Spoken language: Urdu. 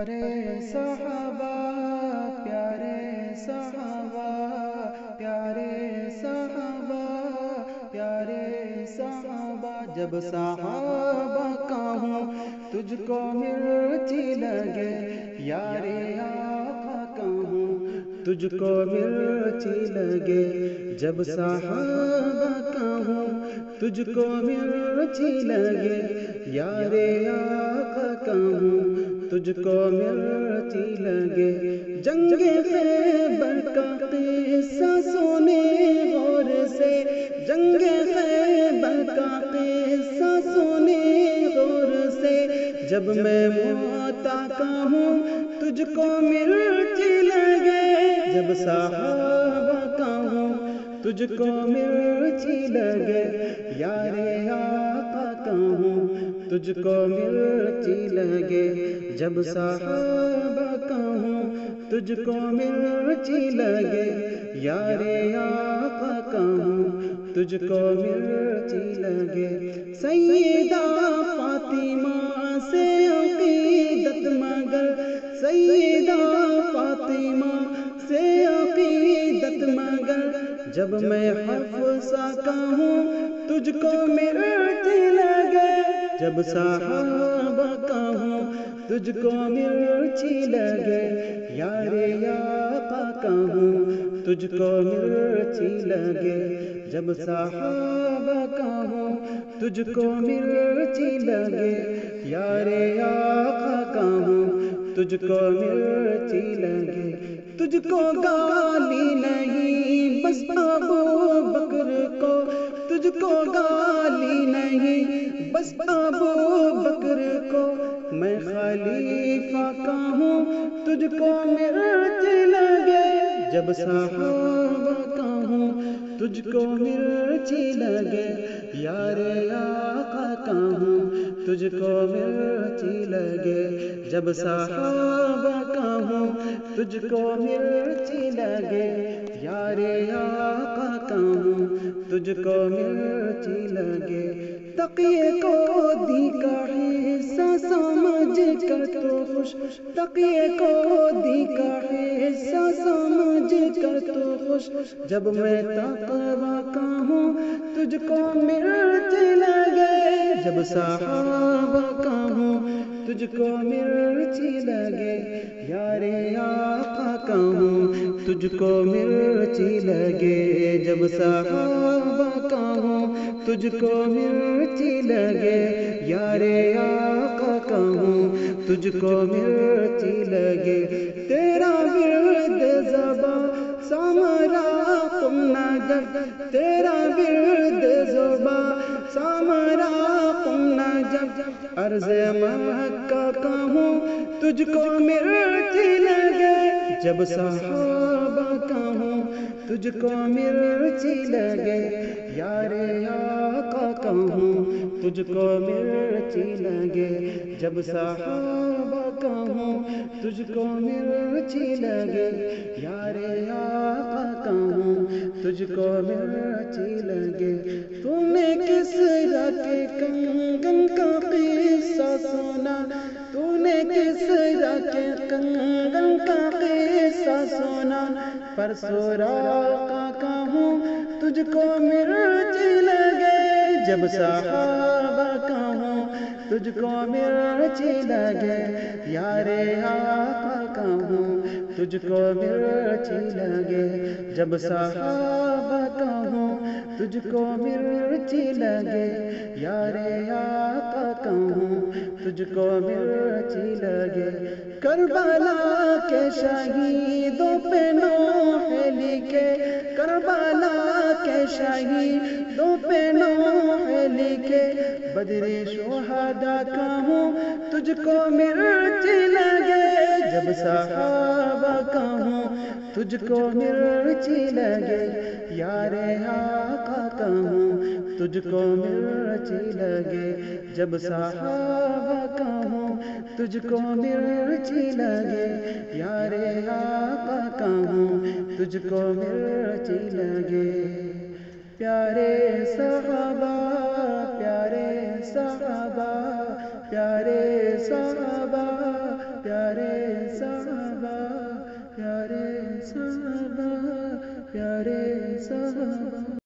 پیارے صحابہ پیارے صحابہ پیارے صحابہ پیارے صحابہ جب صحابہ کہوں تجھ کو مرچی لگے یارے آقا کہوں تجھ کو مرچی لگے جب صحابہ کہوں تجھ کو مرچی لگے یارے آقا کہوں تجھ کو مرچی لگے جنگ خیبر کا قصہ سنے غور سے جنگ خیبر کا قصہ سنے غور سے جب میں موتا کہوں تجھ کو مرچی لگے جب صحابہ کہوں تجھ کو مرچی لگے یارے آقا کہوں تجھ کو مرچی لگے جب صحابہ کہوں تجھ کو مرچی لگے یارے آقا کہوں تجھ کو مرچی لگے سیدہ فاطمہ سے عقیدت مگر سیدہ فاطمہ سے عقیدت مگر جب میں حفصہ کہوں تجھ کو مرچی لگے جب صحابہ کہوں تجھ کو مرچی لگے یارے آقا کہوں تجھ کو مرچی لگے جب صحابہ کہوں تجھ کو مرچی لگے یارے آقا کہوں تجھ کو مرچی لگے تجھ کو گالی نہیں بس ابو بکر کو تجھ کو گالی نہیں بس ابو بکر کو میں خلیفہ کہوں تجھ کو مرچی لگے جب صحابہ کہوں تجھ کو مرچی لگے یارے آقا کہوں تجھ کو مرچی لگے جب صحابہ کہوں تجھ کو مرچی لگے یارے آقا کہوں تجھ کو مرچی لگے تقیے کو دی کا حصہ سمجھ کر تو خوش تقیے کو دی کا حصہ سمجھ کر تو خوش جب میں تقویٰ کہوں تجھ کو مرچی لگے جب صحابہ کہوں تجھ کو مرچی لگے یارے آقا کہوں تجھ کو مرچی لگے جب صحابہ کہوں تجھ کو مرچی لگے یارے آقا کہوں تجھ کو مرچی لگے تیرا ورد زباں سامرا قم نجف تیرا ورد زباں سامرا قم نجف عرض مکہ کہوں تجھ کو مرچی لگے جب صحابہ کہوں تجھ کو مرچی لگے یارے آقا کہوں تجھ کو مرچی لگے جب صحابہ کہوں تجھ کو مرچی لگے یارے آقا کہوں تجھ کو مرچی لگے تم نے کسریٰ کے کنگن کا قصہ سنا تو نے کسریٰ کے کنگن کا قصہ سنا پر سراقہ کہوں تجھ کو مرچی لگے جب صحابہ کہوں تجھ کو مرچی لگے یارے آقا کہوں تجھ کو مرچی لگے جب صحابہ کہوں تجھ کو مرچی لگے یارے آقا کہوں تجھ کو مرچی لگے کربلا کے شہیدوں پہ نوح لکھے کربلا کے شہیدوں پہ نوح لکھے بدر شہداء کہوں تجھ کو مرچی لگے جب صحابہ کہوں تجھ کو مرچی لگے یارے آقا کہوں تجھ کو مرچی لگے جب صحابہ کہوں تجھ کو مرچی لگے یارے آقا کہوں تجھ کو مرچی لگے پیارے صحابہ پیارے صحابہ پیارے صحابہ پیارے صحابہ پیارے صحابہ پیارے صحابہ.